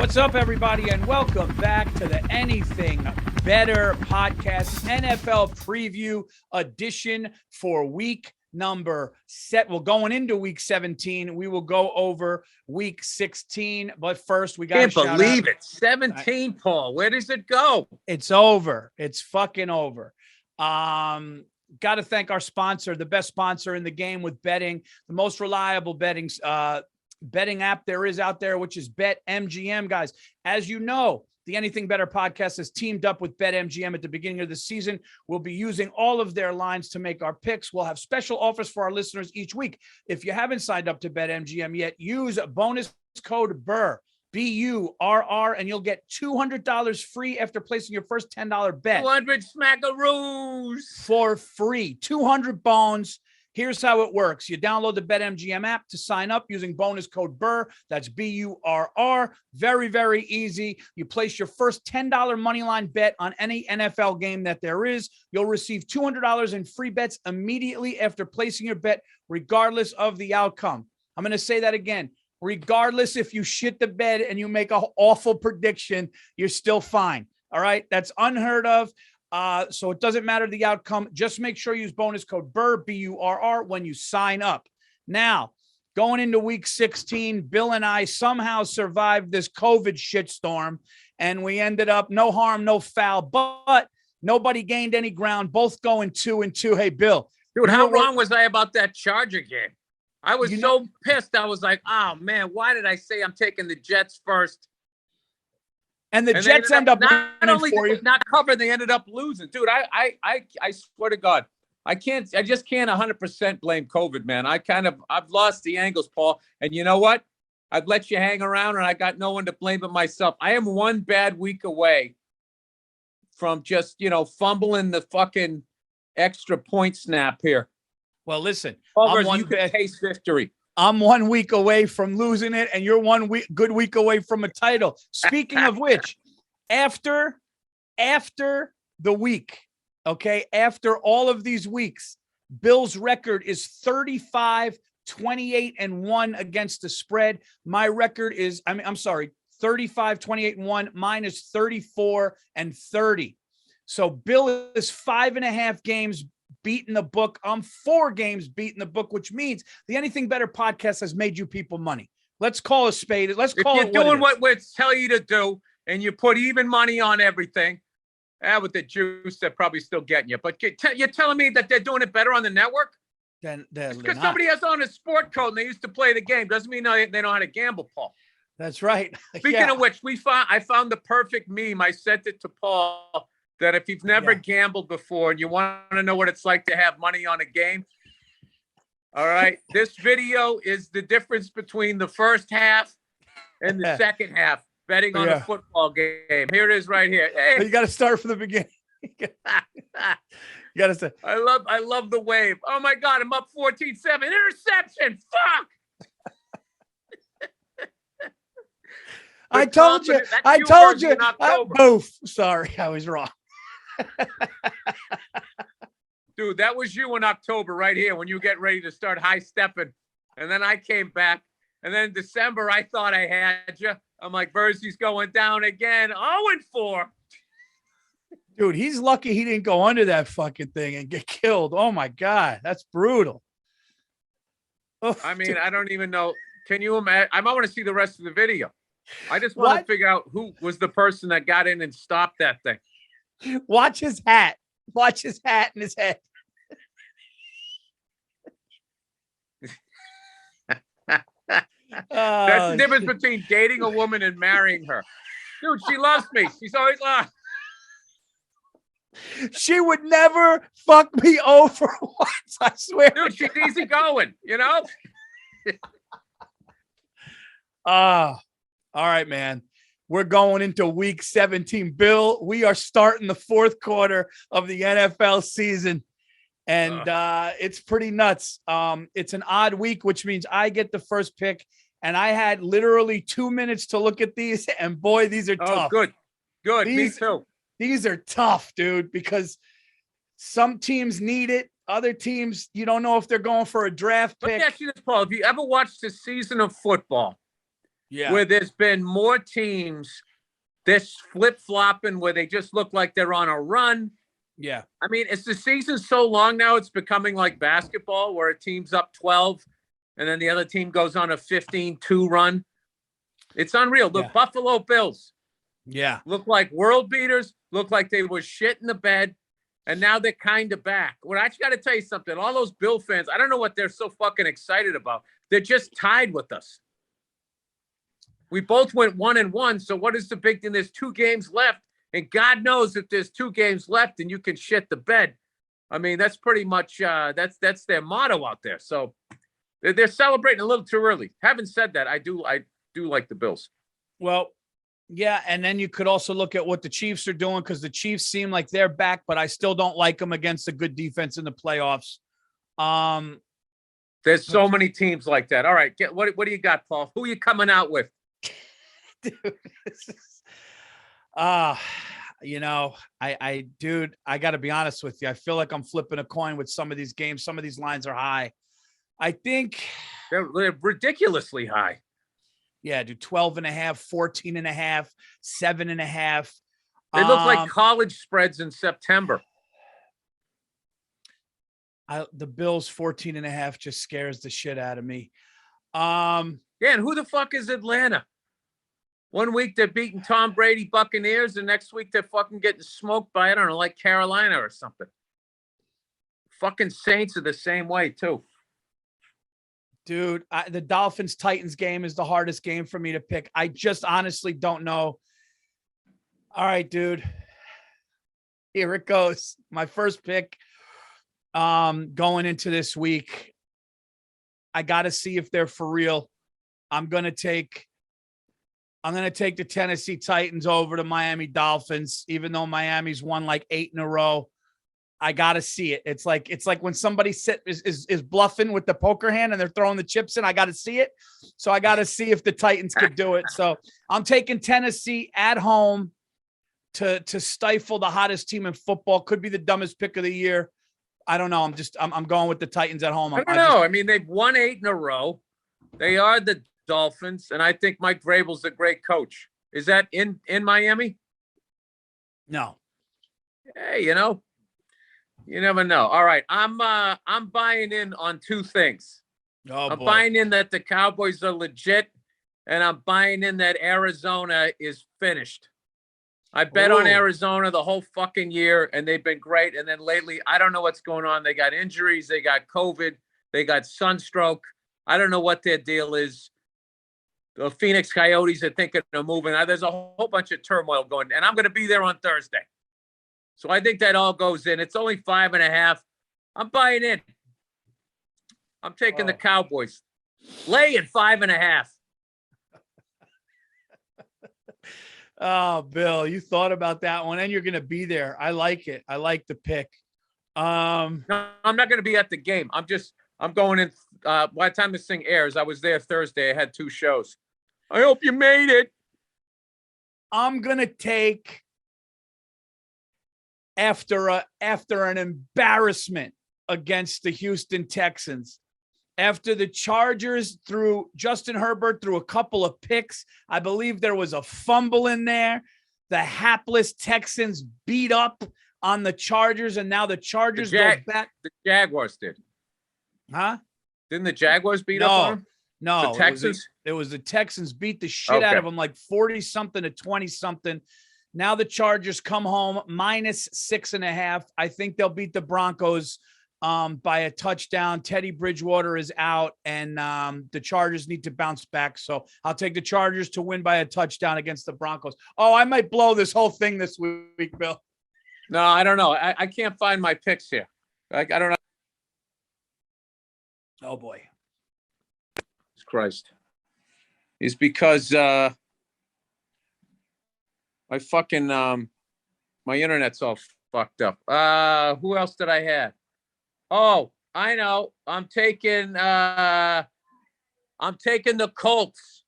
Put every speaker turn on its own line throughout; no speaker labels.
What's up, everybody, and welcome back to the Anything Better podcast, NFL preview edition for week number set. Well, going into week 17, we will go over week 16. But first, we got to
Can't believe it. 17, Paul. Where does it go?
It's over. It's fucking over. Got to thank our sponsor, the best sponsor in the game with betting, the most reliable betting app there is out there, which is BetMGM, guys. As you know, the Anything Better podcast has teamed up with BetMGM at the beginning of the season. We'll be using all of their lines to make our picks. We'll have special offers for our listeners each week. If you haven't signed up to BetMGM yet, use bonus code Burr, BURR, and you'll get $200 free after placing your first $10 bet.
200 smackaroos
for free. 200 bones. Here's how it works. You download the BetMGM app to sign up using bonus code Burr. That's BURR. Very, very easy. You place your first $10 moneyline bet on any NFL game that there is. You'll receive $200 in free bets immediately after placing your bet, regardless of the outcome. I'm going to say that again. Regardless if you shit the bed and you make an awful prediction, you're still fine. All right? That's unheard of. So it doesn't matter the outcome. Just make sure you use bonus code Burr, BURR, when you sign up. Now, going into week 16, Bill and I somehow survived this COVID shitstorm, and we ended up no harm, no foul, but nobody gained any ground, both going 2-2. Hey, Bill.
Dude, how wrong was I about that Charger game? I was so pissed. I was like, oh, man, why did I say I'm taking the Jets first?
And the Jets end up
not only did they not cover, they ended up losing. Dude, I swear to God, I just can't 100% blame COVID, man. I've lost the angles, Paul. And you know what? I've let you hang around and I got no one to blame but myself. I am one bad week away from just, fumbling the fucking extra point snap here.
Well, listen,
you can taste victory.
I'm 1 week away from losing it, and you're good week away from a title. Speaking of which, after the week, okay, after all of these weeks, Bill's record is 35, 28-1 against the spread. My record is, 35, 28-1. Mine is 34-30. So Bill is 5.5 games beating the book. I'm 4 games beating the book, which means the Anything Better podcast has made you people money. Let's call a spade. Let's call it.
If you're doing what we tell you to do, and you put even money on everything, with the juice, they're probably still getting you. But you're telling me that they're doing it better on the network?
Then
because somebody has on a sport coat and they used to play the game doesn't mean they know how to gamble, Paul.
That's right.
Speaking of which, I found the perfect meme. I sent it to Paul. That if you've never gambled before and you want to know what it's like to have money on a game, all right, this video is the difference between the first half and the second half betting on a football game. Here it is right here. Hey.
You got to start from the beginning. You got to say,
I love the wave. Oh my God, I'm up 14-7. Interception. Fuck.
I told you. Boof. Sorry, I was wrong.
Dude, that was you in October right here when you get ready to start high stepping. And then I came back. And then in December, I thought I had you. I'm like, Virzi's going down again. 0-4.
Dude, he's lucky he didn't go under that fucking thing and get killed. Oh my God, that's brutal.
Oh, I mean, dude. I don't even know. Can you imagine? I might want to see the rest of the video. I just want to figure out who was the person that got in and stopped that thing.
Watch his hat. Watch his hat and his head.
That's the difference between dating a woman and marrying her. Dude, she loves me. She's always lost.
She would never fuck me over once, I swear.
Dude, she's easy going,
All right, man. We're going into week 17. Bill, we are starting the fourth quarter of the NFL season, and it's pretty nuts. It's an odd week, which means I get the first pick, and I had literally 2 minutes to look at these, and boy, these are tough.
Good. Me too.
These are tough, dude, because some teams need it. Other teams, you don't know if they're going for a draft pick.
Let me ask you this, Paul. Have you ever watched a season of football where there's been more teams this flip-flopping where they just look like they're on a run.
Yeah.
I mean, it's the season so long now, it's becoming like basketball where a team's up 12 and then the other team goes on a 15-2 run. It's unreal. The Buffalo Bills look like world beaters, look like they were shit in the bed, and now they're kind of back. Well, I actually got to tell you something. All those Bill fans, I don't know what they're so fucking excited about. They're just tied with us. We both went 1-1, so what is the big thing? There's 2 games left, and God knows if there's 2 games left and you can shit the bed. I mean, that's pretty much that's their motto out there. So they're celebrating a little too early. Having said that, I do like the Bills.
Well, yeah, and then you could also look at what the Chiefs are doing because the Chiefs seem like they're back, but I still don't like them against a good defense in the playoffs.
There's so many teams like that. All right, what do you got, Paul? Who are you coming out with?
Dude, dude, I got to be honest with you. I feel like I'm flipping a coin with some of these games. Some of these lines are high. I think
they're ridiculously high.
Yeah, dude, 12.5, 14.5, 7.5.
They look like college spreads in September.
The Bills 14.5 just scares the shit out of me.
Yeah, and who the fuck is Atlanta? One week they're beating Tom Brady Buccaneers, and next week they're fucking getting smoked by, I don't know, like Carolina or something. Fucking Saints are the same way, too.
Dude, the Dolphins-Titans game is the hardest game for me to pick. I just honestly don't know. All right, dude. Here it goes. My first pick going into this week. I got to see if they're for real. I'm going to take the Tennessee Titans over the Miami Dolphins, even though Miami's won like 8 in a row. I got to see it. It's like when somebody is bluffing with the poker hand and they're throwing the chips in. I got to see it. So I got to see if the Titans could do it. So I'm taking Tennessee at home to stifle the hottest team in football. Could be the dumbest pick of the year. I don't know. I'm going with the Titans at home.
I don't know. I mean, they've won 8 in a row. They are the Dolphins, and I think Mike Vrabel's a great coach. Is that in Miami?
No.
Hey, you never know. All right, I'm buying in on 2 things. I'm buying in that the Cowboys are legit, and I'm buying in that Arizona is finished. I bet on Arizona the whole fucking year, and they've been great. And then lately, I don't know what's going on. They got injuries. They got COVID. They got sunstroke. I don't know what their deal is. The Phoenix Coyotes are thinking of moving. There's a whole bunch of turmoil going, and I'm going to be there on Thursday. So I think that all goes in. It's only 5.5. I'm buying in. I'm taking the Cowboys. Lay at 5.5.
Oh, Bill, you thought about that one, and you're going to be there. I like it. I like the pick.
No, I'm not going to be at the game. I'm going in. By the time this thing airs, I was there Thursday. I had 2 shows. I hope you made it.
I'm going to take after an embarrassment against the Houston Texans. After the Chargers threw Justin Herbert threw a couple of picks, I believe there was a fumble in there. The hapless Texans beat up on the Chargers, and now the Chargers go back.
The Jaguars did.
Huh?
Didn't the Jaguars beat up on them?
No.
The Texans?
It was the Texans beat the shit out of them like 40-something to 20-something. Now the Chargers come home minus 6.5. I think they'll beat the Broncos by a touchdown. Teddy Bridgewater is out, and the Chargers need to bounce back. So I'll take the Chargers to win by a touchdown against the Broncos. Oh, I might blow this whole thing this week, Bill.
No, I don't know. I can't find my picks here. I don't know.
Oh, boy.
Christ. It's because my fucking my internet's all fucked up. Who else did I have? Oh, I know. I'm taking the Colts.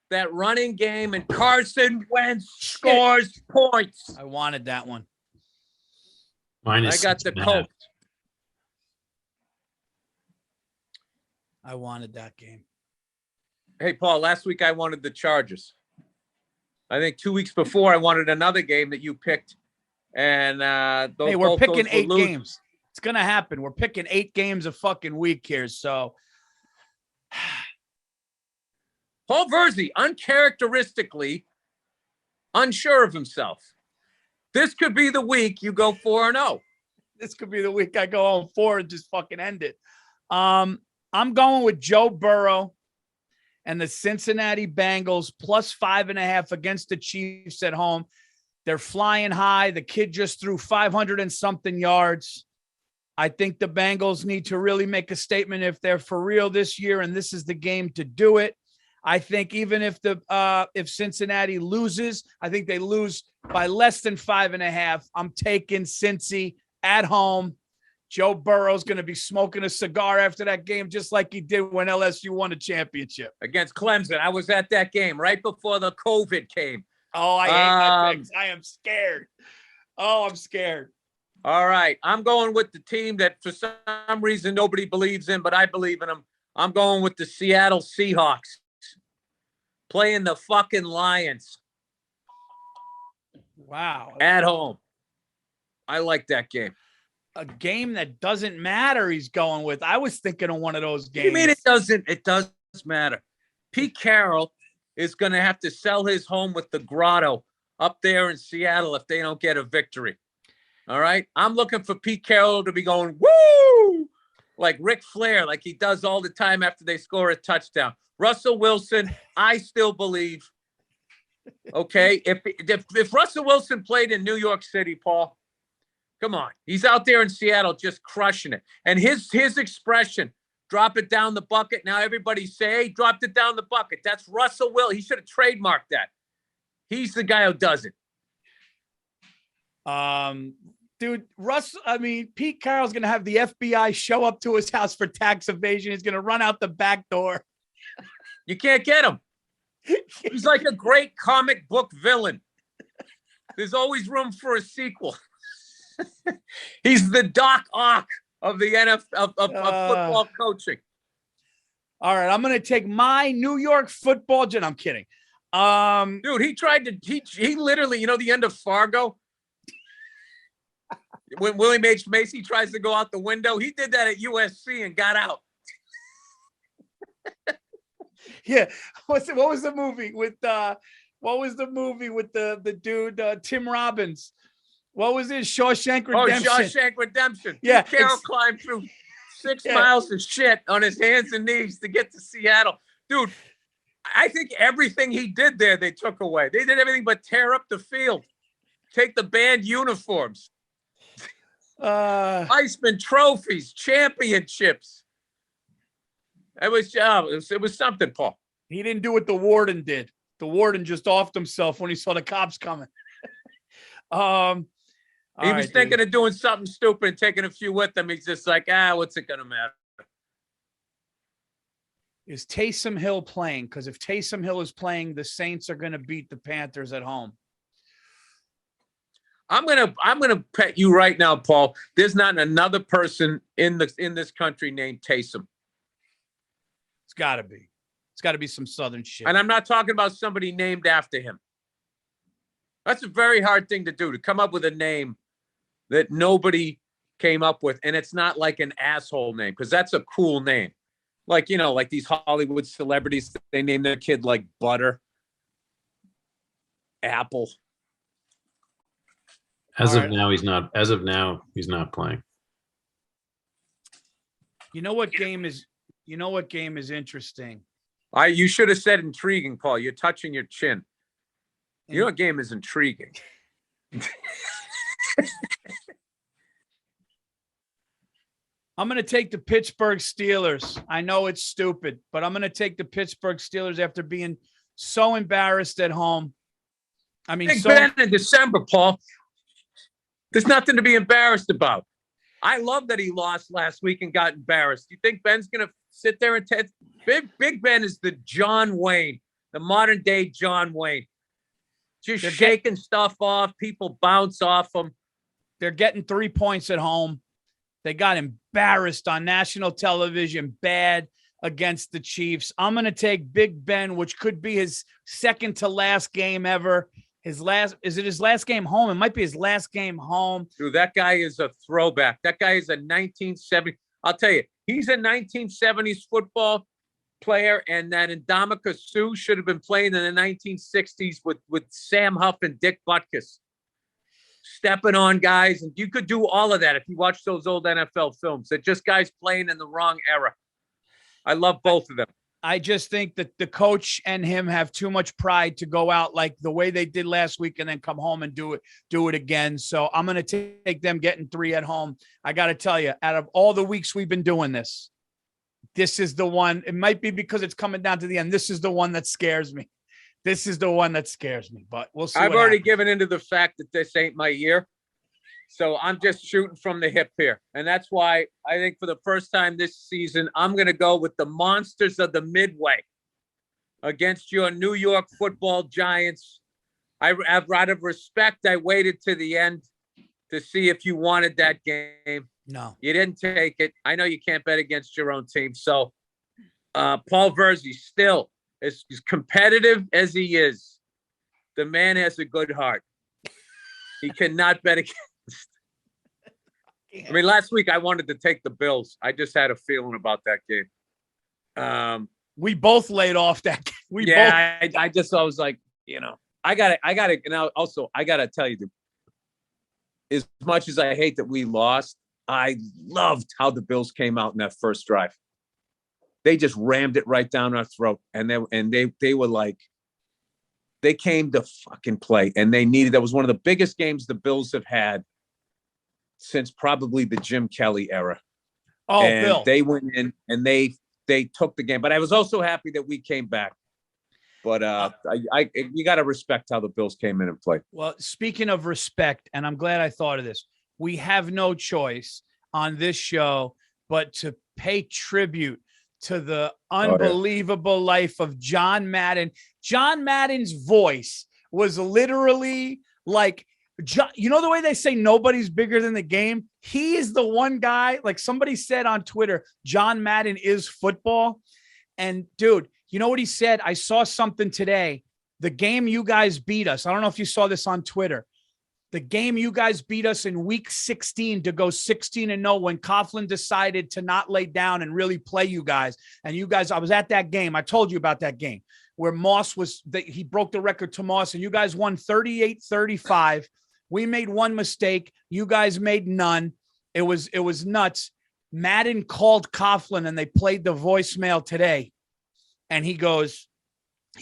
That running game, and Carson Wentz scores points.
I wanted that one.
I got the Colts.
I wanted that game.
Hey, Paul, last week I wanted the Chargers. I think 2 weeks before I wanted another game that you picked. And
hey, we're picking
those were
8 games. It's going to happen. We're picking 8 games a fucking week here. So
Paul Virzi, uncharacteristically unsure of himself. This could be the week you go 4-0.
This could be the week I go on 4 and just fucking end it. I'm going with Joe Burrow and the Cincinnati Bengals plus 5.5 against the Chiefs at home. They're flying high. The kid just threw 500 and something yards. I think the Bengals need to really make a statement if they're for real this year, and this is the game to do it. I think even if Cincinnati loses, I think they lose by less than 5.5. I'm taking Cincy at home. Joe Burrow's going to be smoking a cigar after that game, just like he did when LSU won a championship
against Clemson. I was at that game right before the COVID came.
Oh, I hate my picks. I am scared. Oh, I'm scared.
All right. I'm going with the team that for some reason nobody believes in, but I believe in them. I'm going with the Seattle Seahawks playing the fucking Lions.
Wow.
At home. I like that game.
A game that doesn't matter he's going with. I was thinking of one of those games.
You mean it doesn't? It does matter. Pete Carroll is going to have to sell his home with the Grotto up there in Seattle if they don't get a victory. All right? I'm looking for Pete Carroll to be going, woo, like Ric Flair, like he does all the time after they score a touchdown. Russell Wilson, I still believe. Okay? If Russell Wilson played in New York City, Paul, come on. He's out there in Seattle just crushing it. And his expression, drop it down the bucket. Now everybody say, hey, dropped it down the bucket. That's Russell Wilson. He should have trademarked that. He's the guy who does it.
Dude, Pete Carroll's going to have the FBI show up to his house for tax evasion. He's going to run out the back door.
You can't get him. He's like a great comic book villain. There's always room for a sequel. He's the Doc Ock of the NFL of football coaching.
All right, I'm going to take my New York football. I'm kidding.
Dude, he literally, you know, the end of Fargo when William H. Macy tries to go out the window, he did that at USC and got out.
Yeah. What was the movie with the dude Tim Robbins? What was it? Shawshank Redemption.
Oh, Shawshank Redemption.
Yeah.
Pete Carroll climbed through 6 miles of shit on his hands and knees to get to Seattle. Dude, I think everything he did there, they took away. They did everything but tear up the field, take the band uniforms, Heisman trophies, championships. It was something, Paul.
He didn't do what the warden did. The warden just offed himself when he saw the cops coming.
He was thinking of doing something stupid and taking a few with him. He's just like, what's it going to matter?
Is Taysom Hill playing? Because if Taysom Hill is playing, the Saints are going to beat the Panthers at home.
I'm gonna pet you right now, Paul. There's not another person in this country named Taysom.
It's got to be. It's got to be some Southern shit.
And I'm not talking about somebody named after him. That's a very hard thing to do, to come up with a name that nobody came up with. And it's not like an asshole name, because that's a cool name. Like, you know, like these Hollywood celebrities, they name their kid like Butter, Apple.
As of now, he's not playing.
You know what game is interesting?
You should have said intriguing, Paul. You're touching your chin. You know what game is intriguing?
I'm going to take the Pittsburgh Steelers. I know it's stupid, but I'm going to take the Pittsburgh Steelers after being so embarrassed at home. I mean,
Big Ben in December, Paul. There's nothing to be embarrassed about. I love that he lost last week and got embarrassed. You think Ben's going to sit there and Big Ben is the John Wayne, the modern day John Wayne. Just shaking stuff off. People bounce off him.
They're getting 3 points at home. They got embarrassed on national television. Bad. against the Chiefs. I'm going to take Big Ben, which could be his second to last game ever. Is it his last game home? It might be his last game home.
Dude, that guy is a throwback. That guy is a 1970. I'll tell you, he's a 1970s football player, and that Ndamukong Suh should have been playing in the 1960s with Sam Huff and Dick Butkus. Stepping on guys, and you could do all of that if you watch those old NFL films. They're just guys playing in the wrong era. I love both of them.
I just think that the coach and him have too much pride to go out like the way they did last week and then come home and do it again. So I'm going to take them getting 3 at home. I got to tell you, out of all the weeks we've been doing this is the one. It might be because it's coming down to the end. This is the one that scares me. This is the one that scares me, but we'll see.
I've already given into the fact that this ain't my year. So I'm just shooting from the hip here. And that's why I think for the first time this season, I'm going to go with the monsters of the Midway against your New York Football Giants. Out of respect, I waited to the end to see if you wanted that game.
No.
You didn't take it. I know you can't bet against your own team. So Paul Virzi, still as competitive as he is, the man has a good heart. He cannot bet against. I mean, last week I wanted to take the Bills. I just had a feeling about that game.
We both laid off that game.
I was like, I got it. And also, I got to tell you, as much as I hate that we lost, I loved how the Bills came out in that first drive. They just rammed it right down our throat. And they were like, they came to fucking play. And that was one of the biggest games the Bills have had since probably the Jim Kelly era.
Oh,
and
Bill.
They went in and they took the game. But I was also happy that we came back. But you got to respect how the Bills came in and played.
Well, speaking of respect, and I'm glad I thought of this, we have no choice on this show but to pay tribute to the unbelievable life of John Madden. John Madden's voice was literally like, you know the way they say nobody's bigger than the game? He is the one guy, like somebody said on Twitter, John Madden is football. And dude, you know what he said? I saw something today. The game you guys beat us. I don't know if you saw this on Twitter. The game you guys beat us in week 16 to go 16-0 when Coughlin decided to not lay down and really play you guys. And you guys, I was at that game. I told you about that game where Moss he broke the record to Moss and you guys won 38-35. We made one mistake. You guys made none. It was nuts. Madden called Coughlin and they played the voicemail today. And he goes,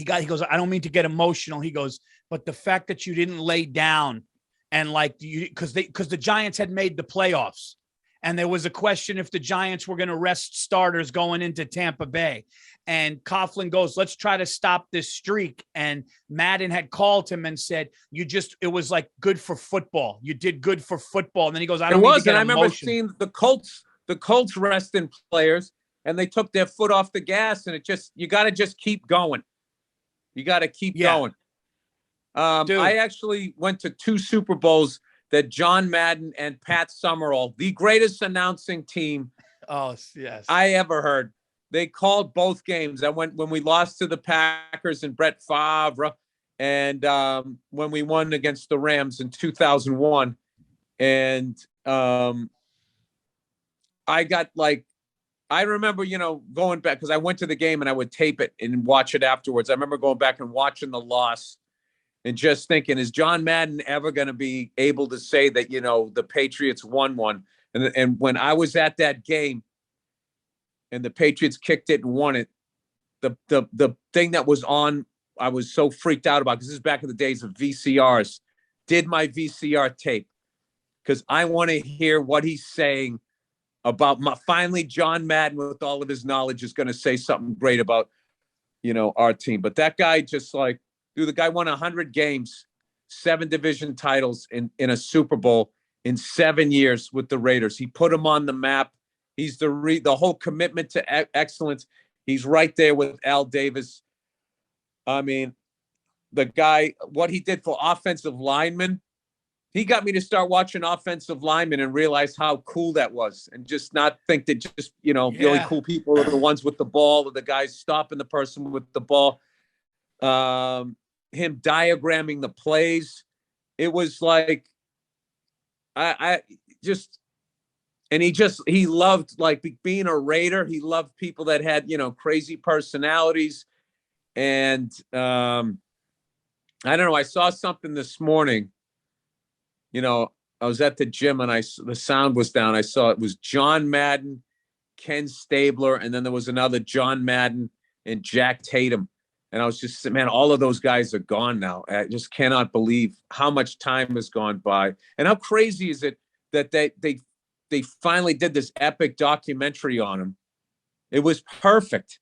I don't mean to get emotional. He goes, but the fact that you didn't lay down and because the Giants had made the playoffs and there was a question if the Giants were going to rest starters going into Tampa Bay. And Coughlin goes, let's try to stop this streak. And Madden had called him and said, it was like good for football. You did good for football. And then he goes, I remember
seeing the Colts resting players and they took their foot off the gas and you got to just keep going. You got to keep going. I actually went to 2 Super Bowls that John Madden and Pat Summerall, the greatest announcing team I ever heard. They called both games. I went when we lost to the Packers and Brett Favre and when we won against the Rams in 2001. And I remember, going back because I went to the game and I would tape it and watch it afterwards. I remember going back and watching the loss and just thinking, is John Madden ever going to be able to say that, the Patriots won one? And when I was at that game and the Patriots kicked it and won it, the thing that was on, I was so freaked out about, because this is back in the days of VCRs, did my VCR tape, because I want to hear what he's saying about finally John Madden with all of his knowledge is going to say something great about, our team. But that guy the guy won 100 games, 7 division titles in a Super Bowl in 7 years with the Raiders. He put them on the map. He's the whole commitment to excellence. He's right there with Al Davis. I mean, the guy, what he did for offensive linemen he got me to start watching offensive linemen and realize how cool that was, and just not think that just, the only cool people are the ones with the ball, or the guys stopping the person with the ball. Him diagramming the plays. It was like, I just, and he loved like being a Raider. He loved people that had, crazy personalities. And I don't know. I saw something this morning. I was at the gym and the sound was down. I saw it was John Madden, Ken Stabler, and then there was another John Madden and Jack Tatum. And I was just, man, all of those guys are gone now. I just cannot believe how much time has gone by. And how crazy is it that they finally did this epic documentary on him. It was perfect.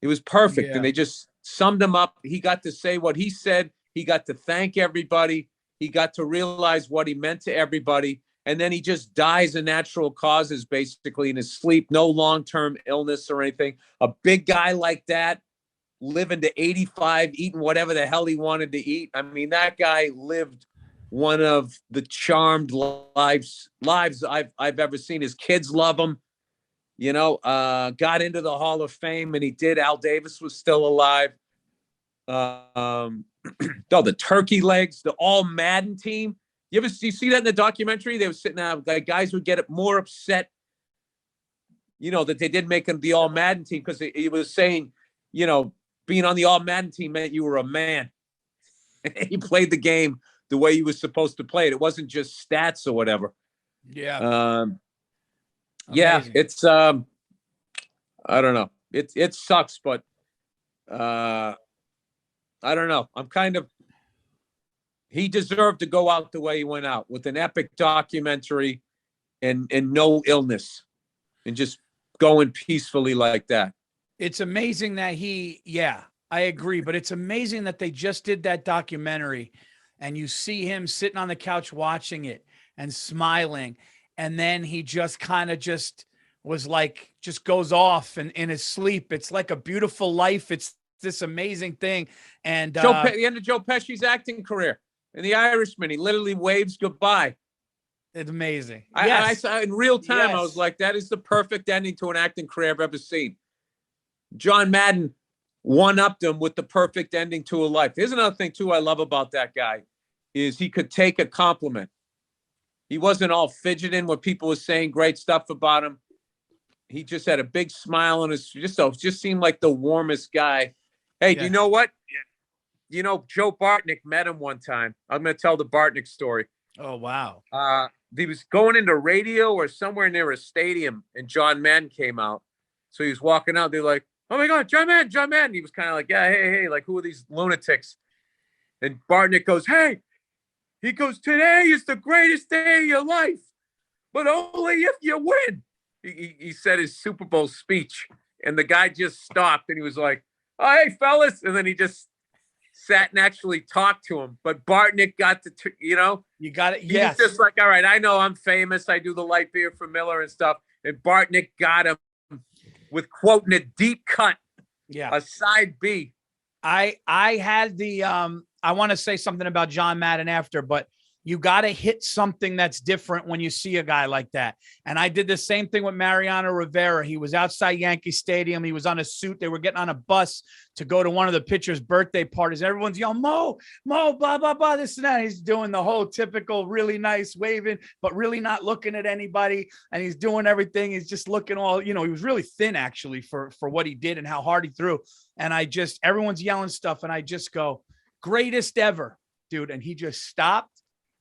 It was perfect. Yeah. And they just summed him up. He got to say what he said. He got to thank everybody. He got to realize what he meant to everybody. And then he just dies of natural causes, basically, in his sleep. No long-term illness or anything. A big guy like that, living to 85, eating whatever the hell he wanted to eat. I mean, that guy lived one of the charmed lives I've ever seen. His kids love him. Got into the Hall of Fame, and he did. Al Davis was still alive. The turkey legs, the all Madden team. You see that in the documentary? They were sitting there, like, guys would get more upset, that they didn't make him the all Madden team, because he was saying, being on the all Madden team meant you were a man. He played the game the way he was supposed to play it. It wasn't just stats or whatever.
Yeah.
Yeah, it's I don't know. It sucks, but I don't know. He deserved to go out the way he went out, with an epic documentary and no illness, and just going peacefully like that.
It's amazing that I agree, but it's amazing that they just did that documentary and you see him sitting on the couch watching it and smiling. And then he just kind of just was like, just goes off and in his sleep. It's like a beautiful life. It's this amazing thing. And
the end of Joe Pesci's acting career in The Irishman, he literally waves goodbye.
It's amazing.
I saw in real time. I was like, that is the perfect ending to an acting career I've ever seen. John Madden one-upped him with the perfect ending to a life. Here's another thing too I love about that guy, is he could take a compliment. He wasn't all fidgeting when people were saying great stuff about him. He just had a big smile on his, just seemed like the warmest guy. Hey, do you know what? Joe Bartnick met him one time. I'm going to tell the Bartnick story.
Oh, wow.
He was going into radio or somewhere near a stadium, and John Madden came out. So he was walking out. They're like, oh, my God, John Madden. He was kind of like, yeah, hey, like, who are these lunatics? And Bartnick goes, hey. He goes, today is the greatest day of your life, but only if you win. He said his Super Bowl speech, and the guy just stopped, and he was like, oh, hey, fellas. And then he just sat and actually talked to him. But Bartnick got to,
You got it, yes.
He was just like, all right, I know I'm famous. I do the light beer for Miller and stuff. And Bartnick got him with quoting a deep cut.
Yeah.
A side B.
I had the I want to say something about John Madden after, but you got to hit something that's different when you see a guy like that. And I did the same thing with Mariano Rivera. He was outside Yankee Stadium. He was on a suit. They were getting on a bus to go to one of the pitchers' birthday parties. Everyone's yelling, Mo, blah, blah, blah, this and that. He's doing the whole typical really nice waving, but really not looking at anybody. And he's doing everything. He's just looking all, he was really thin actually for what he did and how hard he threw. And everyone's yelling stuff. And I just go, greatest ever, dude. And he just stopped.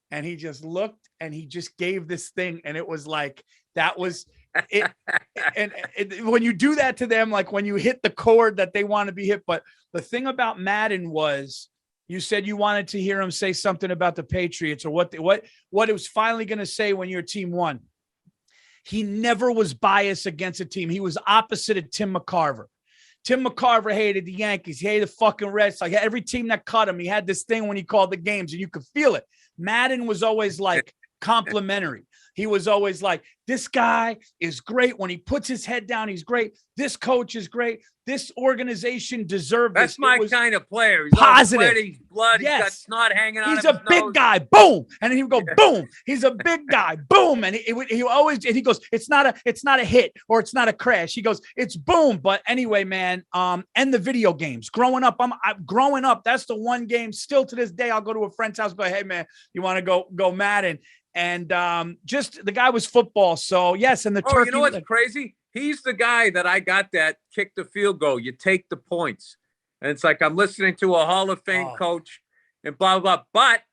And he just looked and he just gave this thing. And it was like, that was it. And when you do that to them, like when you hit the chord that they want to be hit. But the thing about Madden was, you said you wanted to hear him say something about the Patriots or what it was finally going to say when your team won. He never was biased against a team. He was opposite of Tim McCarver. Tim McCarver hated the Yankees. He hated the fucking Reds. Like every team that cut him, he had this thing when he called the games and you could feel it. Madden was always like complimentary. He was always like, This guy is great. When he puts his head down, he's great. This coach is great. This organization deserved this.
That's my kind of player. He's
positive.
all sweaty, blood.
Yes.
He's got snot hanging out of
He's
his
a big
nose.
guy. Boom. And he would go, boom. He's a big guy. Boom. And he always, and he goes, it's not a hit or it's not a crash. He goes, it's boom. But anyway, man, and the video games. Growing up, I'm growing up. That's the one game still to this day. I'll go to a friend's house, but hey, man, you want to go Madden? And just the guy was football. So yes. And the turkey.
You know what's crazy? He's the guy that I got that kick the field goal. You take the points. And it's like I'm listening to a Hall of Fame coach and blah, blah, blah. But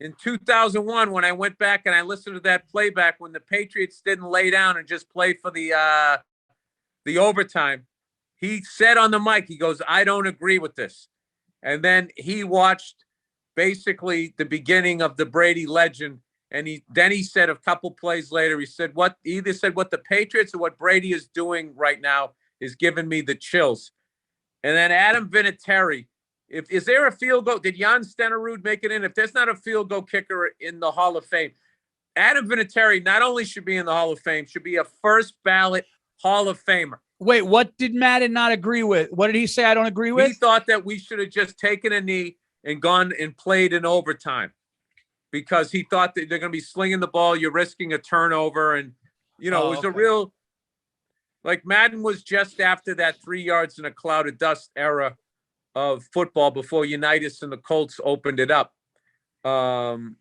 in 2001, when I went back and I listened to that playback when the Patriots didn't lay down and just play for the overtime, he said on the mic, he goes, I don't agree with this. And then he watched basically the beginning of the Brady legend. And he said a couple plays later, he either said what the Patriots or what Brady is doing right now is giving me the chills. And then Adam Vinatieri, is there a field goal? Did Jan Stenerud make it in? If there's not a field goal kicker in the Hall of Fame, Adam Vinatieri not only should be in the Hall of Fame, should be a first ballot Hall of Famer.
Wait, what did Madden not agree with? What did he say I don't agree with?
He thought that we should have just taken a knee and gone and played in overtime. Because he thought that they're going to be slinging the ball, you're risking a turnover. And, it was a real, like Madden was just after that 3 yards in a cloud of dust era of football before Unitas and the Colts opened it up. Paul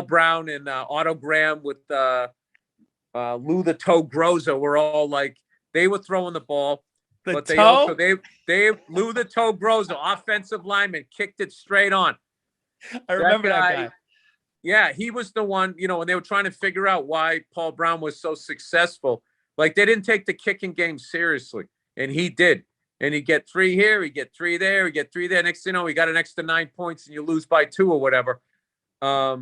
Brown and Otto Graham with Lou the Toe Groza were all like, they were throwing the ball. Lou the Toe Groza, offensive lineman, kicked it straight on.
I remember that guy.
Yeah, he was the one, when they were trying to figure out why Paul Brown was so successful. Like, they didn't take the kicking game seriously, and he did. And he'd get 3 here, he'd get 3 there, he'd get 3 there. Next thing you know, he got an extra 9 points, and you lose by 2 or whatever.
Does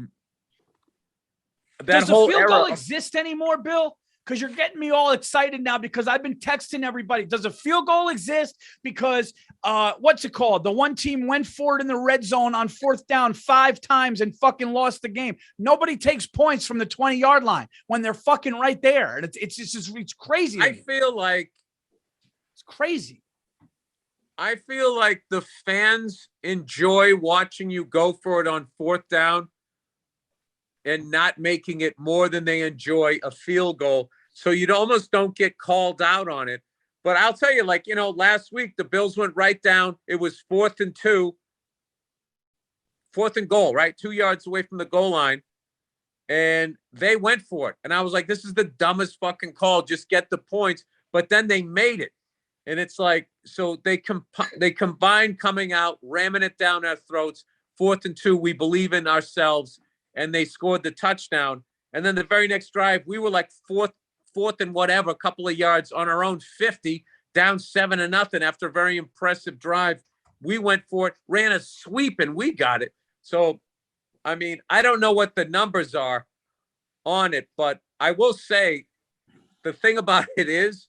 the field goal exist anymore, Bill? Because you're getting me all excited now because I've been texting everybody. Does a field goal exist? Because what's it called? The one team went for it in the red zone on 4th down 5 times and fucking lost the game. Nobody takes points from the 20-yard line when they're fucking right there. And it's crazy.
I feel like
it's crazy.
I feel like the fans enjoy watching you go for it on 4th down and not making it more than they enjoy a field goal. So you almost don't get called out on it. But I'll tell you, last week, the Bills went right down. It was 4th and 2, 4th and goal, right? 2 yards away from the goal line. And they went for it. And I was like, this is the dumbest fucking call. Just get the points. But then they made it. And it's like, so they combined coming out, ramming it down our throats. 4th and 2, we believe in ourselves. And they scored the touchdown. And then the very next drive, we were like fourth and whatever, a couple of yards on our own 50, down 7-0 after a very impressive drive. We went for it, ran a sweep, and we got it. So, I mean, I don't know what the numbers are on it, but I will say the thing about it is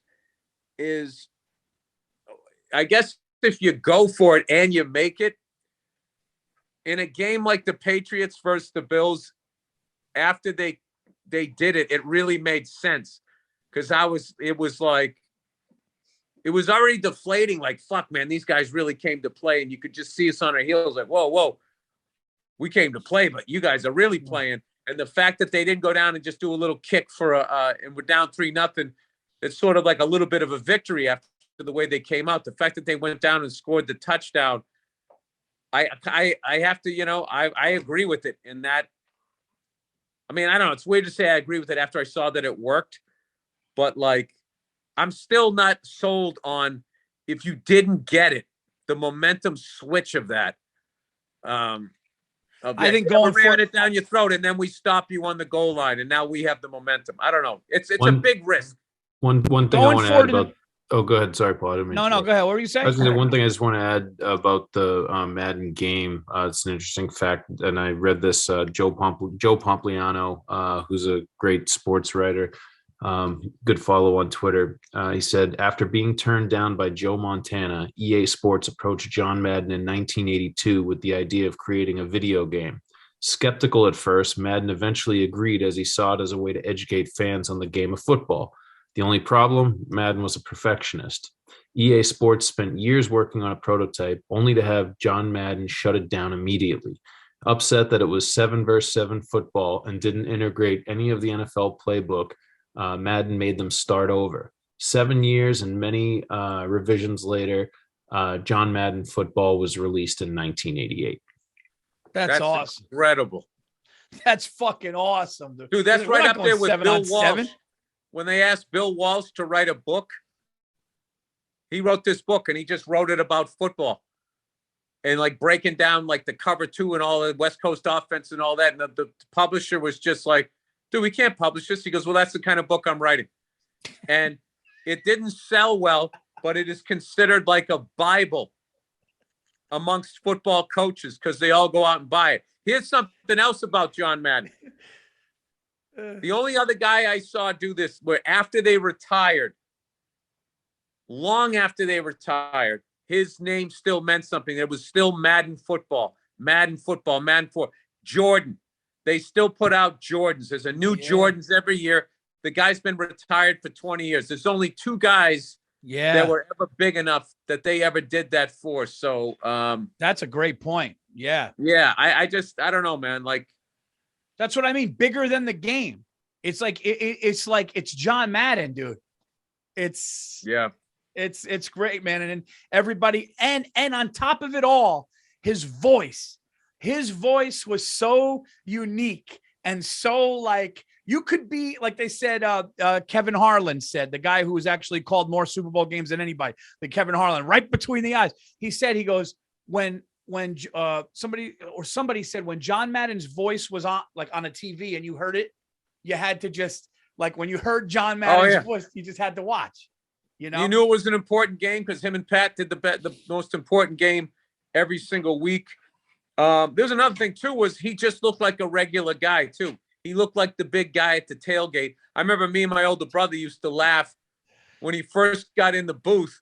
I guess if you go for it and you make it, in a game like the Patriots versus the Bills, after they did it, it really made sense because it was already deflating. Like, fuck, man, these guys really came to play, and you could just see us on our heels. Like, whoa, we came to play, but you guys are really playing. And the fact that they didn't go down and just do a little kick and we're down 3-0, it's sort of like a little bit of a victory after the way they came out. The fact that they went down and scored the touchdown. I have to, I agree with it in that. I mean, I don't know. It's weird to say I agree with it after I saw that it worked, but I'm still not sold on if you didn't get it, the momentum switch of that. I think going for it down your throat and then we stop you on the goal line and now we have the momentum. I don't know. It's a big risk.
One thing I want to add about. Oh, go ahead. Sorry, Paul.
No, go ahead. What were you saying?
I was going to say one thing I just want to add about the Madden game. It's an interesting fact, and I read this. Joe Pompliano, who's a great sports writer, good follow on Twitter. He said, after being turned down by Joe Montana, EA Sports approached John Madden in 1982 with the idea of creating a video game. Skeptical at first, Madden eventually agreed as he saw it as a way to educate fans on the game of football. The only problem, Madden was a perfectionist. EA Sports spent years working on a prototype, only to have John Madden shut it down immediately. Upset that it was 7-versus-7 football and didn't integrate any of the NFL playbook, Madden made them start over. 7 years and many revisions later, John Madden Football was released in 1988.
That's awesome.
Incredible.
That's fucking awesome,
dude. That's right up there with Bill Walsh.
7?
When they asked Bill Walsh to write a book, he wrote this book and he just wrote it about football and like breaking down like the cover 2 and all the West Coast offense and all that. And the publisher was just like, dude, we can't publish this. He goes, well, that's the kind of book I'm writing. And it didn't sell well, but it is considered like a Bible amongst football coaches because they all go out and buy it. Here's something else about John Madden. The only other guy I saw do this where after they retired, long after they retired, his name still meant something. It was still Madden football, Madden football, Madden 4. Jordan. They still put out Jordans. There's a new Jordans every year. The guy's been retired for 20 years. There's only 2 guys that were ever big enough that they ever did that for. So
that's a great point. Yeah.
Yeah. I don't know, man. Like,
that's what I mean. Bigger than the game. It's like, it's like, it's John Madden, dude. It's great, man. And everybody, and on top of it all, his voice was so unique and so like, you could be, like they said, Kevin Harlan said, the guy who was actually called more Super Bowl games than anybody, the Kevin Harlan, right between the eyes. He said, he goes, when somebody said when John Madden's voice was on, like on a TV and you heard it, you had to just, like when you heard John Madden's voice, you just had to watch, you know?
You knew it was an important game because him and Pat did the most important game every single week. There's another thing too, was he just looked like a regular guy too. He looked like the big guy at the tailgate. I remember me and my older brother used to laugh when he first got in the booth.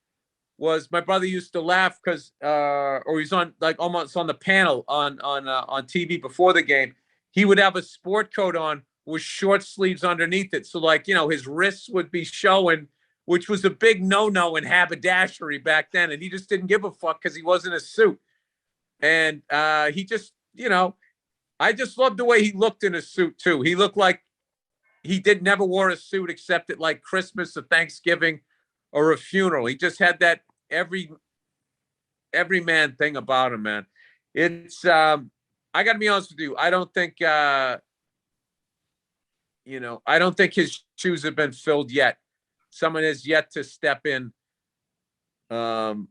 Was my brother used to laugh because, or he's on like almost on the panel on TV before the game. He would have a sport coat on with short sleeves underneath it, so like his wrists would be showing, which was a big no-no in haberdashery back then, and he just didn't give a fuck because he wasn't a suit, and he just I just loved the way he looked in a suit too. He looked like he never wore a suit except at like Christmas or Thanksgiving or a funeral. He just had that every man thing about him, man. It's I got to be honest with you. I don't think I don't think his shoes have been filled yet. Someone has yet to step in.
Dude,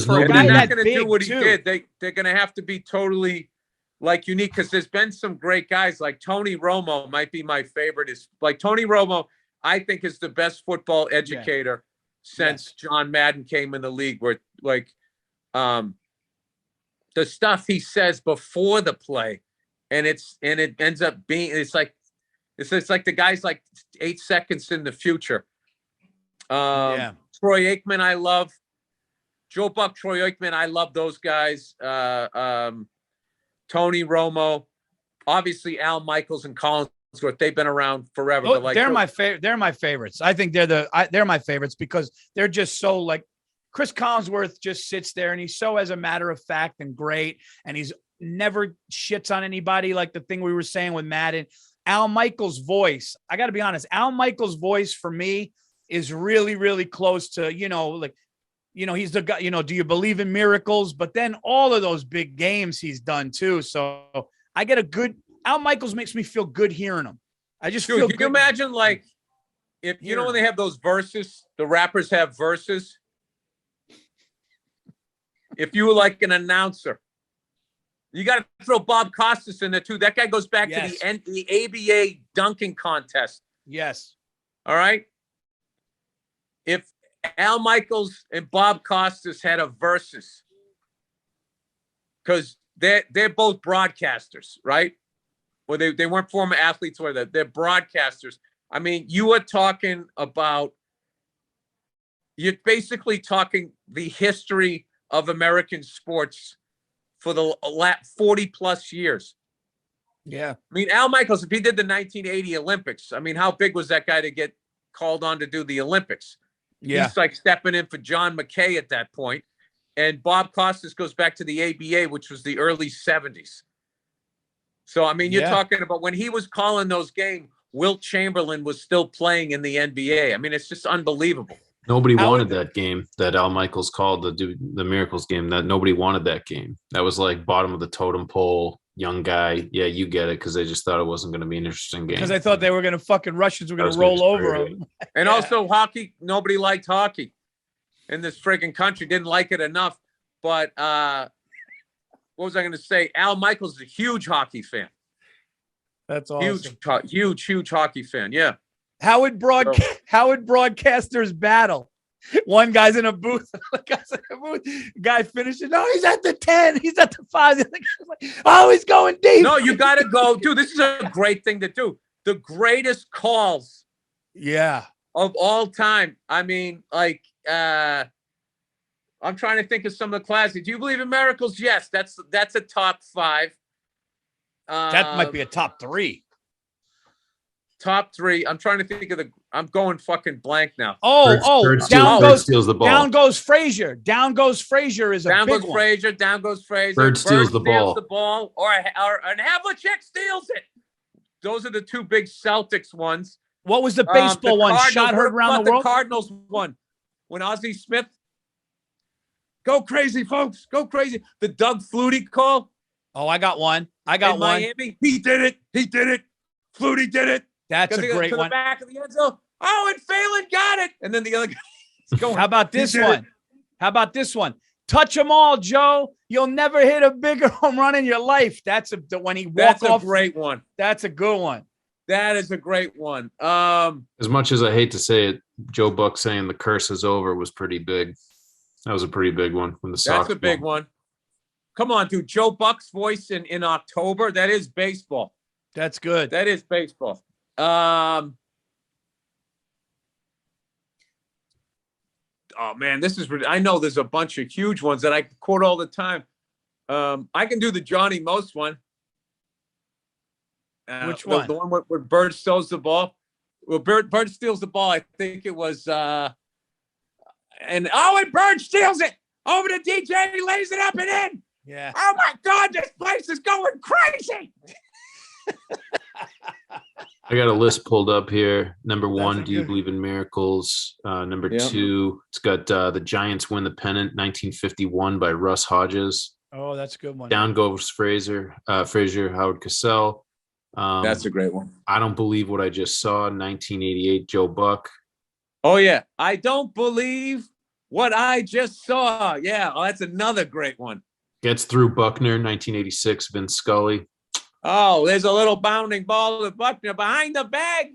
they're not going to do what he did. They're going to have to be totally like unique because there's been some great guys like Tony Romo might be my favorite. Is like Tony Romo, I think is the best football educator since John Madden came in the league. Where like the stuff he says before the play, and it ends up being it's like the guy's like 8 seconds in the future. Troy Aikman, I love. Joe Buck, Troy Aikman, I love those guys. Tony Romo, obviously Al Michaels and Collinsworth. They've been around forever.
Oh,
but like
they're my favorite. They're my favorites. I think they're my favorites because they're just so like Chris Collinsworth just sits there and he's so as a matter of fact and great, and he's never shits on anybody like the thing we were saying with Madden. Al Michaels' voice, I got to be honest, Al Michaels' voice for me is really, really close to he's the guy, do you believe in miracles? But then all of those big games he's done too. So I get Al Michaels makes me feel good hearing him. I just feel good.
Can you imagine like, if when they have those verses, the rappers have verses. If you were like an announcer, you got to throw Bob Costas in there too. That guy goes back to the ABA dunking contest.
Yes.
All right. If Al Michaels and Bob Costas had a versus, because they're both broadcasters, right? Well, they weren't former athletes, or they're broadcasters. I mean, you're basically talking the history of American sports for the last 40 plus years.
Yeah.
I mean, Al Michaels, if he did the 1980 Olympics, I mean, how big was that guy to get called on to do the Olympics?
Yeah.
He's like stepping in for John McKay at that point. And Bob Costas goes back to the ABA, which was the early 70s. So, I mean, you're talking about when he was calling those games, Wilt Chamberlain was still playing in the NBA. I mean, it's just unbelievable.
Nobody wanted that game that Al Michaels called the Miracles game. That nobody wanted that game. That was like bottom of the totem pole, young guy. Yeah, you get it, because they just thought it wasn't going to be an interesting game.
Because I thought they were going to fucking Russians were going to roll over them.
And also hockey. Nobody liked hockey in this friggin' country. Didn't like it enough. But what was I going to say? Al Michaels is a huge hockey fan.
That's awesome.
Huge hockey fan. Yeah.
How would broadcasters battle? One guy's in a booth. Guy finishes. No, he's at the 10. He's at the 5. The other guy's like, oh, he's going deep.
No, you got to go. Dude, this is a great thing to do. The greatest calls.
Yeah.
Of all time. I mean, like, I'm trying to think of some of the classics. Do you believe in miracles? Yes. That's a top 5.
That might be a top 3.
Top 3. I'm trying to think of I'm going fucking blank now.
Bird steals the ball.
Down goes Frazier. Down goes Frazier is a
down
big
goes
one.
Frazier. Down goes Frazier.
Bird steals the ball.
Or and Havlicek steals it. Those are the 2 big Celtics ones.
What was the baseball one? Shot heard around the world.
The Cardinals one when Ozzie Smith. Go crazy, folks. Go crazy. The Doug Flutie call.
Oh, I got one. In
Miami. He did it. Flutie did it.
That's a great one.
The back of the end zone. Oh, and Phelan got it. And then the other guy's going.
How about this one? Touch them all, Joe. You'll never hit a bigger home run in your life. That's when he walked off.
That's a great one.
That's a good one.
That is a great one.
As much as I hate to say it, Joe Buck saying the curse is over was pretty big. That was a pretty big one when the Sox.
That's a big one. Come on, dude. Joe Buck's voice in October. That is baseball.
That's good.
That is baseball. Oh man, this is. I know there's a bunch of huge ones that I quote all the time. I can do the Johnny Most one.
Which one?
The one where Bird steals the ball. Well, Bird steals the ball. I think it was. And Bird steals it over to DJ. He lays it up and in.
Yeah.
Oh my God, this place is going crazy.
I got a list pulled up here. Number 1, do you believe in miracles? Number 2, it's got the Giants win the pennant, 1951 by Russ Hodges.
Oh, that's a good one.
Down goes Frazier, Howard Cosell.
That's a great one.
I don't believe what I just saw, 1988 Joe Buck.
Oh yeah, I don't believe what I just saw. Yeah, that's another great one.
Gets through Buckner, 1986 Vince Scully.
Oh, there's a little bounding ball to Buckner behind the bag.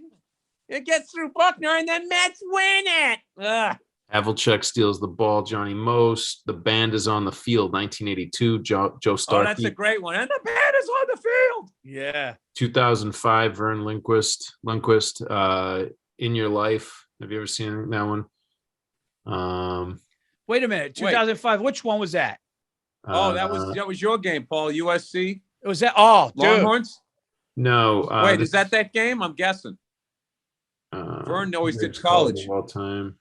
It gets through Buckner, and then Mets win it. Ugh.
Havlicek steals the ball, Johnny Most. The band is on the field, 1982, Joe Starkey.
Oh, that's a great one. And the band is on the field.
Yeah.
2005, Vern Lundquist, In Your Life. Have you ever seen that one?
Wait a minute. 2005. Which one was that?
That was your game, Paul. USC.
It was that. Oh, dude.
Longhorns.
No.
Wait, is that game? I'm guessing. Vern always did college.
All time.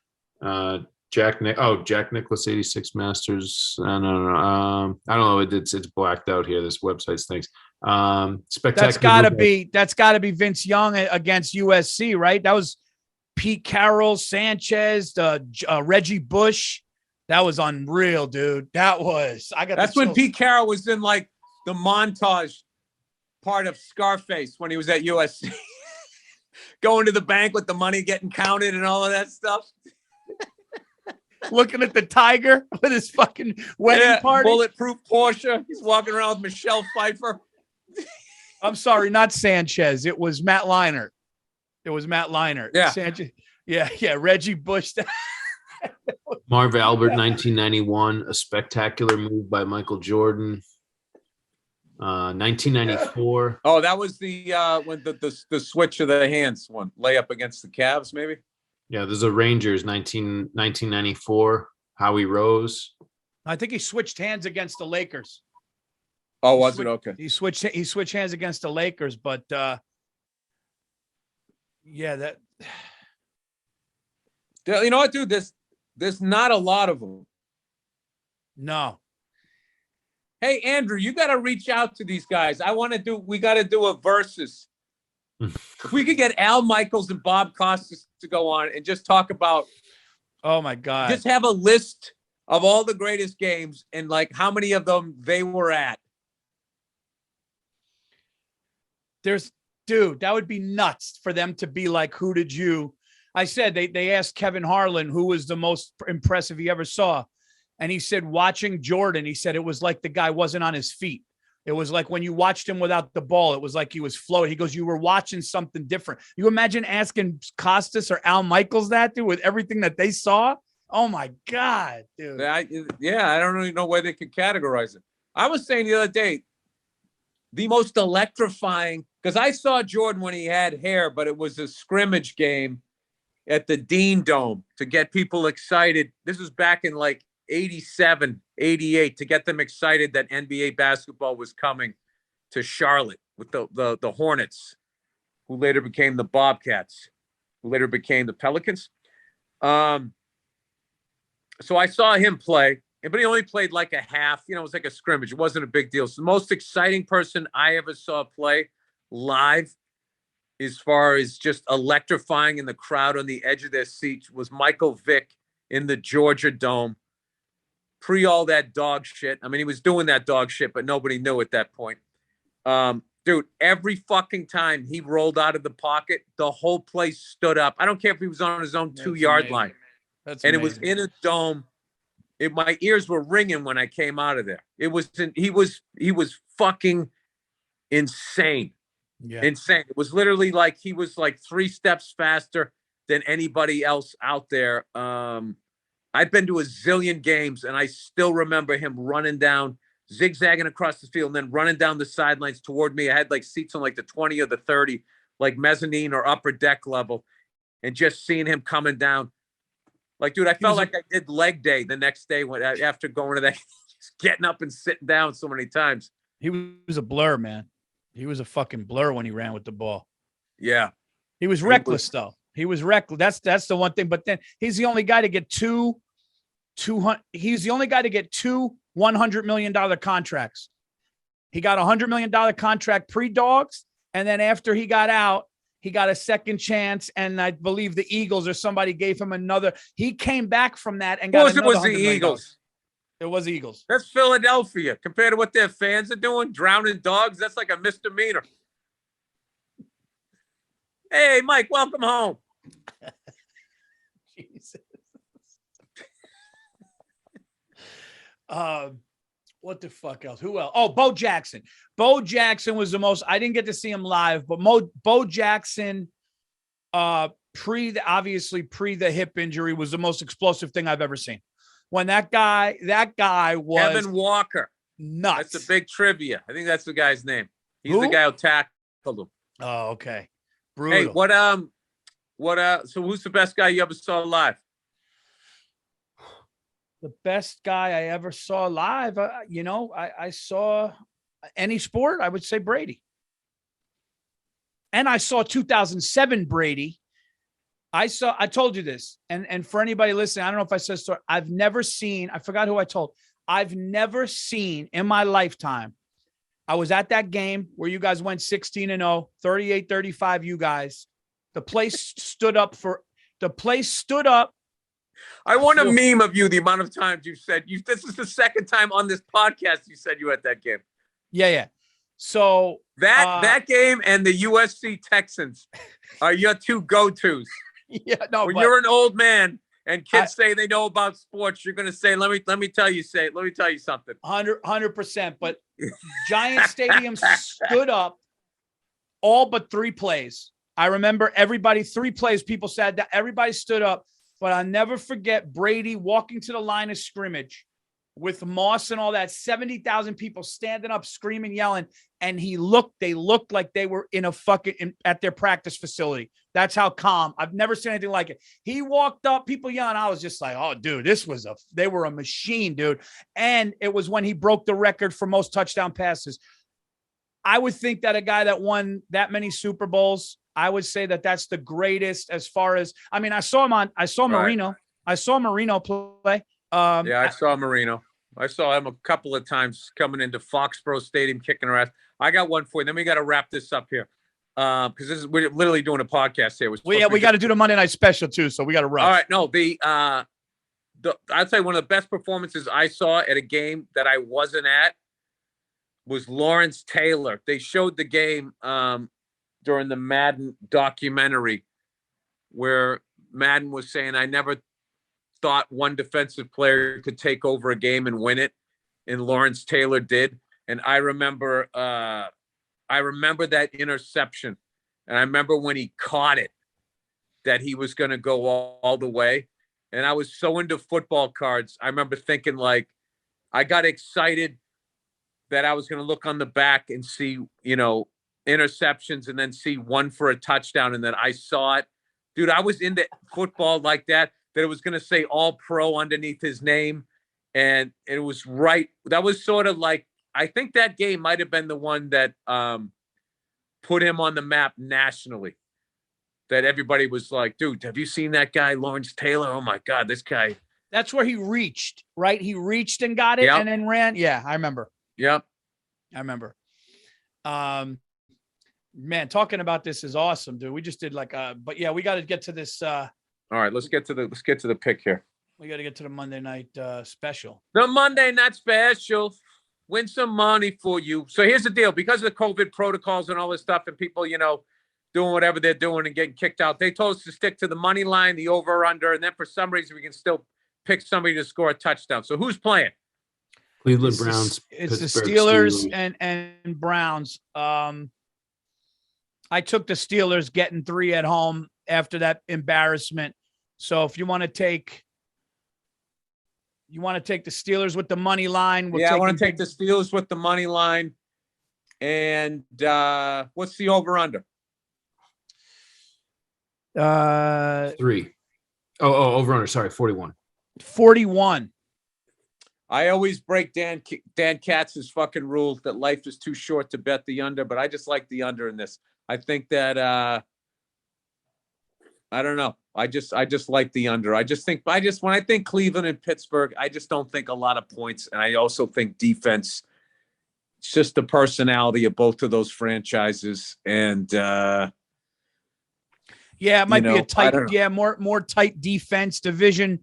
Jack Nicklaus 86 Masters. I don't know. It's blacked out here. This website stinks. Spectacular.
That's gotta be Vince Young against USC, right? That was Pete Carroll, Sanchez, Reggie Bush. That was unreal, dude. That's
when Pete Carroll was in like the montage part of Scarface when he was at USC. Going to the bank with the money getting counted and all of that stuff.
Looking at the tiger with his fucking wedding party.
Bulletproof Porsche. He's walking around with Michelle Pfeiffer.
I'm sorry, not Sanchez. It was Matt Leinart.
Yeah.
Sanchez. Yeah. Reggie Bush.
Marv Albert, 1991, a spectacular move by Michael Jordan. 1994.
Oh, that was the when the switch of the hands one, layup against the Cavs, maybe.
Yeah, there's a Rangers 1994. Howie Rose.
I think he switched hands against the Lakers.
Oh, was it? Okay.
He switched hands against the Lakers, but yeah, that.
You know what, dude? There's not a lot of them.
No.
Hey, Andrew, you got to reach out to these guys. We got to do a versus. If we could get Al Michaels and Bob Costas to go on and just talk about,
oh my God,
just have a list of all the greatest games and like how many of them they were at.
Dude, that would be nuts for them to be like, who did you? I said, they asked Kevin Harlan who was the most impressive he ever saw. And he said, watching Jordan, he said it was like the guy wasn't on his feet. It was like when you watched him without the ball, it was like he was floating. He goes, you were watching something different. You imagine asking Costas or Al Michaels that, dude, with everything that they saw? Oh my God, dude.
I don't really know where they could categorize it. I was saying the other day, the most electrifying, because I saw Jordan when he had hair, but it was a scrimmage game at the Dean Dome to get people excited. This was back in like 87, 88, to get them excited that NBA basketball was coming to Charlotte with the Hornets, who later became the Bobcats, who later became the Pelicans. So I saw him play, but he only played like a half. You know, it was like a scrimmage. It wasn't a big deal. So the most exciting person I ever saw play live, as far as just electrifying in the crowd on the edge of their seats, was Michael Vick in the Georgia Dome. Pre all that dog shit. I mean, he was doing that dog shit, but nobody knew at that point. Dude, every fucking time he rolled out of the pocket, the whole place stood up. I don't care if he was on his own 2-yard line.
That's
and
amazing.
It was in a dome. My ears were ringing when I came out of there. He was fucking insane.
Yeah.
Insane. It was literally like he was like 3 steps faster than anybody else out there. I've been to a zillion games, and I still remember him running down, zigzagging across the field, and then running down the sidelines toward me. I had like seats on like the 20 or the 30, like mezzanine or upper deck level, and just seeing him coming down. Like, dude, I felt like I did leg day the next day after going to that, just getting up and sitting down so many times.
He was a blur, man. He was a fucking blur when he ran with the ball.
Yeah.
He was reckless, though. He was reckless. That's the one thing. But then he's the only guy to get two $100 million contracts. He got $100 million contract pre-Dogs, and then after he got out, he got a second chance, and I believe the Eagles or somebody gave him another. He came back from that and got another.
It was the Eagles.
It was Eagles.
That's Philadelphia. Compared to what their fans are doing, drowning dogs, that's like a misdemeanor. Hey, Mike, welcome home.
Jesus. What the fuck else? Who else? Oh, Bo Jackson. Bo Jackson was the most. I didn't get to see him live, but Bo Jackson, pre the hip injury, was the most explosive thing I've ever seen. When that guy was
Kevin Walker.
Nuts.
That's a big trivia. I think that's the guy's name. He's
Who?
the guy who tackled him.
Oh, okay. Brutal.
Hey, so who's the best guy you ever saw live?
The best guy I ever saw live, I saw any sport, I would say Brady. And I saw 2007 Brady. I told you this, and for anybody listening, I don't know if I said so. I've never seen, I forgot who I told. I've never seen in my lifetime. I was at that game where you guys went 16-0, 38-35, you guys. The place stood up.
I want a meme of you, the amount of times you said this is the second time on this podcast you said you were at that game.
Yeah. So
that game and the USC Texans are your two go-tos.
Yeah, no.
When you're an old man and kids say they know about sports, you're gonna say, let me tell you something.
100%. But Giant Stadium stood up all but 3 plays. I remember 3 plays, people said that everybody stood up, but I'll never forget Brady walking to the line of scrimmage with Moss and all that, 70,000 people standing up, screaming, yelling. And they looked like they were at their practice facility. That's how calm. I've never seen anything like it. He walked up, people yelling. I was just like, oh, dude, they were a machine, dude. And it was when he broke the record for most touchdown passes. I would think that a guy that won that many Super Bowls, I would say that that's the greatest as far as, I mean, I saw Marino. I saw Marino play.
Yeah, I saw Marino. I saw him a couple of times coming into Foxborough Stadium, kicking our ass. I got one for you. Then we got to wrap this up here. Because we're literally doing a podcast here.
We got to do the Monday night special too, so we got to rush.
All right, no, I'd say one of the best performances I saw at a game that I wasn't at was Lawrence Taylor. They showed the game during the Madden documentary where Madden was saying, I never thought one defensive player could take over a game and win it, and Lawrence Taylor did. And I remember that interception, and I remember when he caught it, that he was going to go all the way. And I was so into football cards. I remember thinking, like, I got excited that I was going to look on the back and see, interceptions and then see one for a touchdown. And then I saw it. Dude, I was into football like that it was going to say all pro underneath his name. And it was right. That was sort of like, I think that game might have been the one that put him on the map nationally. That everybody was like, dude, have you seen that guy, Lawrence Taylor? Oh, my God, this guy.
That's where he reached, right? He reached and got it and then ran. Yeah, I remember.
Yep.
I remember. Man, talking about this is awesome, dude. We just did but yeah, we got to get to this.
All right, let's get to the pick here.
We got to get to the Monday night special.
The Monday night special. Win some money for you. So here's the deal. Because of the COVID protocols and all this stuff and people, doing whatever they're doing and getting kicked out, they told us to stick to the money line, the over under, and then for some reason we can still pick somebody to score a touchdown. So who's playing?
Cleveland Browns.
It's the Steelers and Browns. I took the Steelers getting 3 at home after that embarrassment. So if you want to take the Steelers with the money line.
I want to take the Steelers with the money line. And what's the over under?
3. Over under. Sorry, 41.
41.
I always break Dan Katz's fucking rule that life is too short to bet the under, but I just like the under in this. I think that I don't know. I just like the under. When I think Cleveland and Pittsburgh, I just don't think a lot of points, and I also think defense. It's just the personality of both of those franchises, and
it might be a tight, more tight defense, division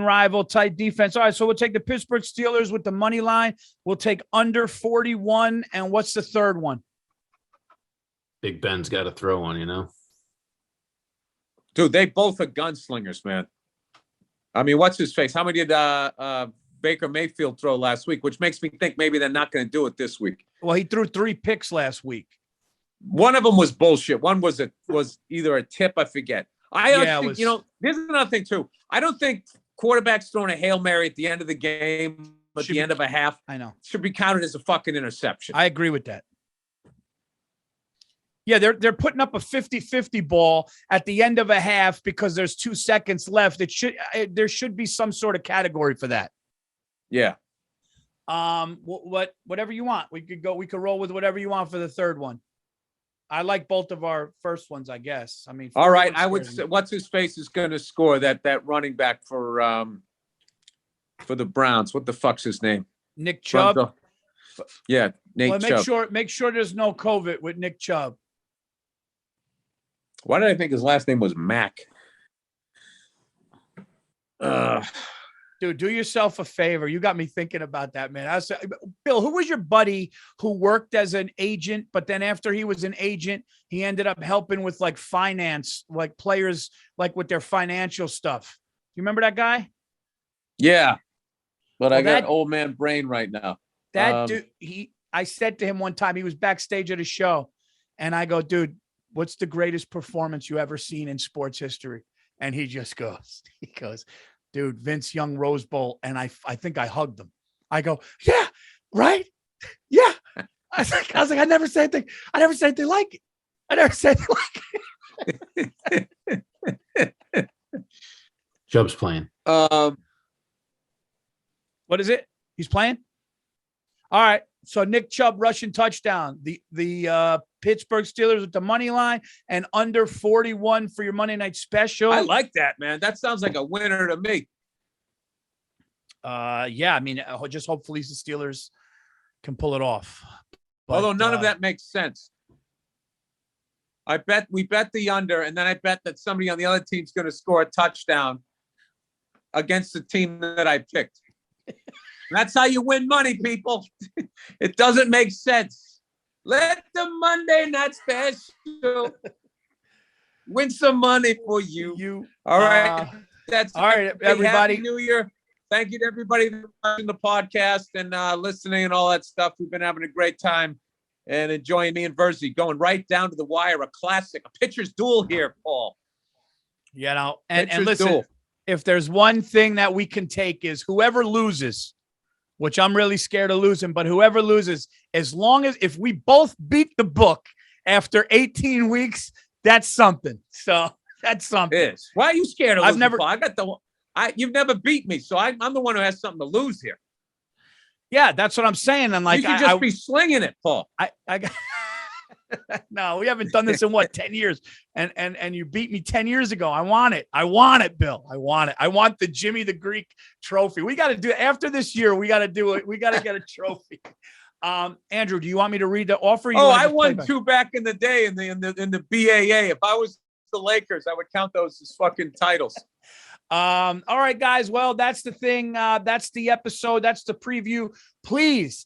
rival tight defense. All right, so we'll take the Pittsburgh Steelers with the money line. We'll take under 41, and what's the third one?
Big Ben's got to throw one,
Dude, they both are gunslingers, man. I mean, what's his face? How many did Baker Mayfield throw last week? Which makes me think maybe they're not going to do it this week.
Well, he threw 3 picks last week.
One of them was bullshit. One was either a tip, I forget. There's another thing too. I don't think quarterbacks throwing a Hail Mary at the end of the game, at the end of a half,
I know,
should be counted as a fucking interception.
I agree with that. Yeah, they're putting up a 50-50 ball at the end of a half because there's 2 seconds left. There should be some sort of category for that.
Yeah.
Whatever you want. We could roll with whatever you want for the third one. I like both of our first ones, I guess. I mean,
all right. I would say what's his face is going to score that running back for the Browns. What the fuck's his name?
Nick Chubb.
Yeah, Nate Chubb.
Make sure there's no COVID with Nick Chubb.
Why did I think his last name was Mac?
Dude, do yourself a favor. You got me thinking about that, man. Bill, who was your buddy who worked as an agent, but then after he was an agent, he ended up helping with like finance, like players, like with their financial stuff. You remember that guy?
Yeah, but I got old man brain right now.
That dude, I said to him one time, he was backstage at a show, and I go, dude, what's the greatest performance you ever seen in sports history? And he just goes, dude, Vince Young Rose Bowl. And I think I hugged him. I go, yeah, right. Yeah. I was like, I never said anything. I never said anything like it.
Chubb's playing.
What is it? He's playing? All right. So Nick Chubb rushing touchdown. The Pittsburgh Steelers with the money line and under 41 for your Monday night special.
I like that, man. That sounds like a winner to me.
Yeah, I mean, just hopefully the Steelers can pull it off. But,
although none of that makes sense. We bet the under, and then I bet that somebody on the other team's going to score a touchdown against the team that I picked. That's how you win money, people. It doesn't make sense. Let the Monday night special win some money for you. All right. That's
all right, everybody.
Happy New Year. Thank you to everybody watching the podcast and listening and all that stuff. We've been having a great time and enjoying me and Virzi going right down to the wire. A classic, a pitcher's duel here, Paul.
You know, and listen, if there's one thing that we can take is whoever loses, which I'm really scared of losing, but whoever loses, as long as if we both beat the book after 18 weeks, that's something. So that's something.
It is. Why are you scared of losing?
Paul?
You've never beat me, so I'm the one who has something to lose here.
Yeah, that's what I'm saying. And like,
you could just be slinging it, Paul.
No, we haven't done this in 10 years. And you beat me 10 years ago. I want it, Bill. I want it. I want the Jimmy the Greek trophy. We got to do it after this year. We got to do it. We got to get a trophy. Andrew, do you want me to read the offer?
I won 2 back in the day in the BAA. If I was the Lakers, I would count those as fucking titles.
All right, guys. Well, that's the thing. That's the episode. That's the preview. Please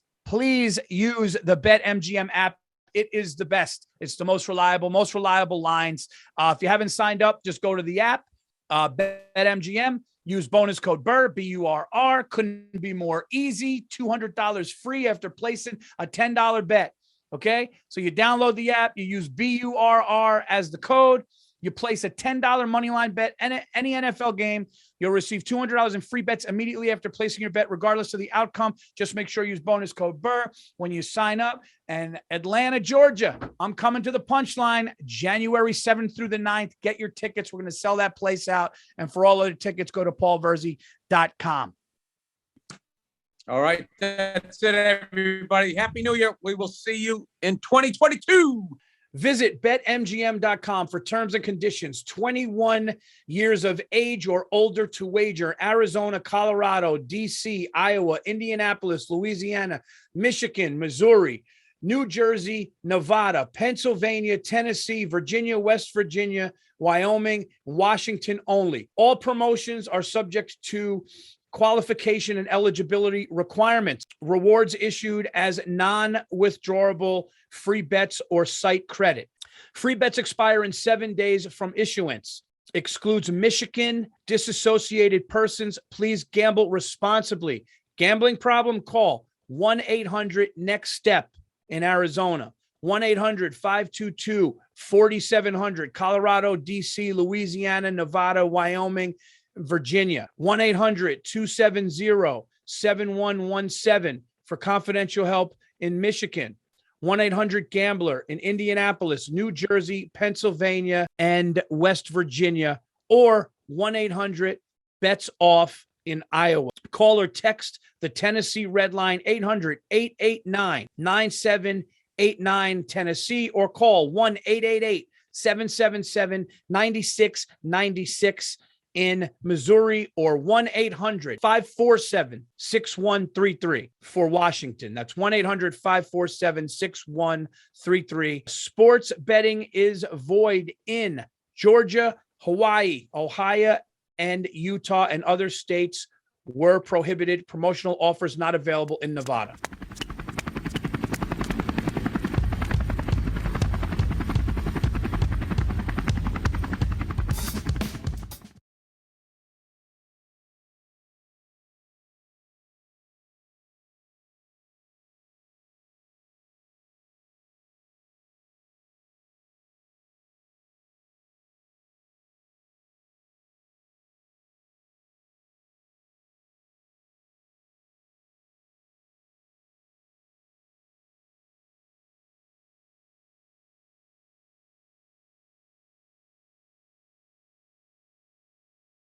use the BetMGM app. It is the best. It's the most reliable lines. If you haven't signed up, just go to the app, BetMGM. Use bonus code Burr, B-U-R-R. Couldn't be more easy. $200 free after placing a $10 bet. Okay? So you download the app. You use B-U-R-R as the code. You place a $10 money line bet and any NFL game, you'll receive $200 in free bets immediately after placing your bet, regardless of the outcome. Just make sure you use bonus code Burr when you sign up. And Atlanta, Georgia, I'm coming to the Punchline January 7th through the 9th. Get your tickets. We're going to sell that place out. And for all other tickets, go to paulvirzi.com.
All right. That's it, everybody. Happy New Year. We will see you in 2022.
Visit betmgm.com for terms and conditions. 21 years of age or older to wager. Arizona, Colorado, DC, Iowa, Indianapolis, Louisiana, Michigan, Missouri, New Jersey, Nevada, Pennsylvania, Tennessee, Virginia, West Virginia, Wyoming, Washington only. All promotions are subject to qualification and eligibility requirements. Rewards issued as non-withdrawable free bets or site credit. Free bets expire in 7 days from issuance. Excludes Michigan disassociated persons. Please gamble responsibly. Gambling problem? Call 1-800-NEXT-STEP in Arizona. 1-800-522-4700. Colorado, DC, Louisiana, Nevada, Wyoming, Virginia. 1-800-270-7117 for confidential help in Michigan. 1-800-GAMBLER in Indianapolis, New Jersey, Pennsylvania, and West Virginia, or 1-800-BETS-OFF in Iowa. Call or text the Tennessee Red Line 800-889-9789 Tennessee, or call 1-888-777-9696 in Missouri, or 1-800-547-6133 for Washington. That's 1-800-547-6133. Sports betting is void in Georgia, Hawaii, Ohio, and Utah, and other states were prohibited. Promotional offers not available in Nevada.